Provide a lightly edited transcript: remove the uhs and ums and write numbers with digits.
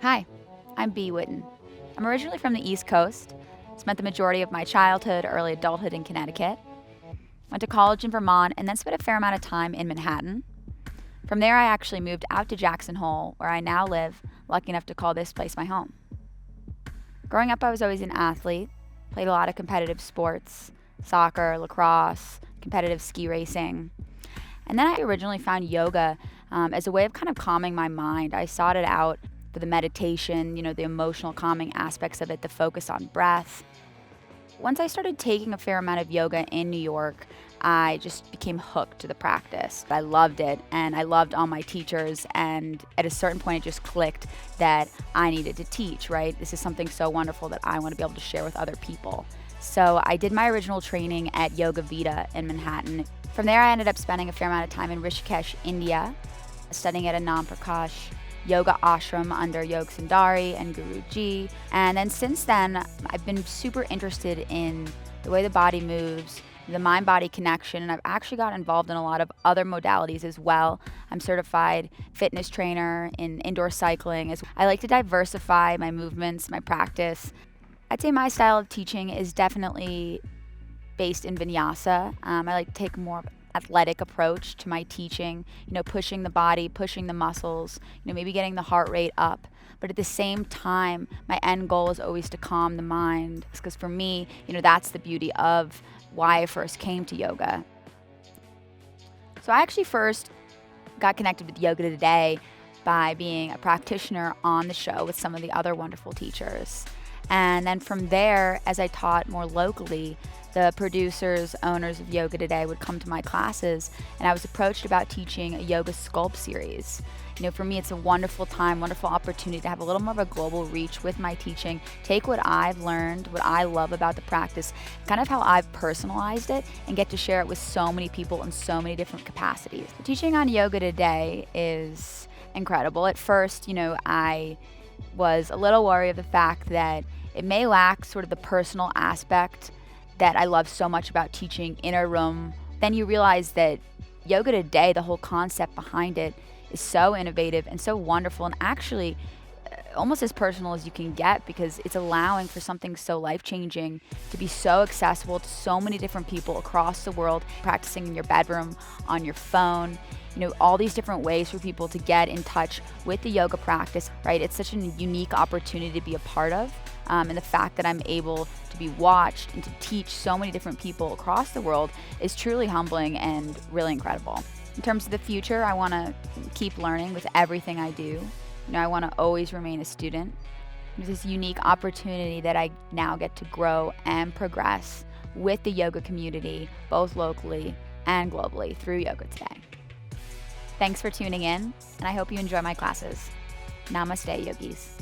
Hi, I'm Bea Whitton. I'm originally from the East Coast, spent the majority of my childhood, early adulthood in Connecticut, went to college in Vermont, and then spent a fair amount of time in Manhattan. From there, I actually moved out to Jackson Hole, where I now live, lucky enough to call this place my home. Growing up, I was always an athlete, played a lot of competitive sports, soccer, lacrosse, competitive ski racing. And then I originally found yoga as a way of kind of calming my mind. I sought it out for the meditation, the emotional calming aspects of it, the focus on breath. Once I started taking a fair amount of yoga in New York, I just became hooked to the practice. I loved it, and I loved all my teachers, and at a certain point it just clicked that I needed to teach, right? This is something so wonderful that I want to be able to share with other people. So I did my original training at Yoga Vida in Manhattan. From there, I ended up spending a fair amount of time in Rishikesh, India, studying at a non-prakash yoga ashram under Yog Sundari and Guruji. And then since then, I've been super interested in the way the body moves, the mind-body connection, and I've actually got involved in a lot of other modalities as well. I'm certified fitness trainer in indoor cycling. I like to diversify my movements, my practice. I'd say my style of teaching is definitely based in vinyasa. I like to take more of an athletic approach to my teaching, pushing the body, pushing the muscles, maybe getting the heart rate up. But at the same time, my end goal is always to calm the mind, because for me, that's the beauty of why I first came to yoga. So I actually first got connected with YogaToday by being a practitioner on the show with some of the other wonderful teachers. And then from there, as I taught more locally, the producers, owners of YogaToday would come to my classes, and I was approached about teaching a yoga sculpt series. For me, it's a wonderful time, wonderful opportunity to have a little more of a global reach with my teaching, take what I've learned, what I love about the practice, kind of how I've personalized it, and get to share it with so many people in so many different capacities. Teaching on YogaToday is incredible. At first, I was a little worried of the fact that it may lack sort of the personal aspect that I love so much about teaching in a room. Then you realize that YogaToday, the whole concept behind it, is so innovative and so wonderful, and actually almost as personal as you can get, because it's allowing for something so life-changing to be so accessible to so many different people across the world, practicing in your bedroom, on your phone, all these different ways for people to get in touch with the yoga practice, right? It's such a unique opportunity to be a part of. And the fact that I'm able to be watched and to teach so many different people across the world is truly humbling and really incredible. In terms of the future, I want to keep learning with everything I do. I want to always remain a student. There's this unique opportunity that I now get to grow and progress with the yoga community, both locally and globally, through YogaToday. Thanks for tuning in, and I hope you enjoy my classes. Namaste, yogis.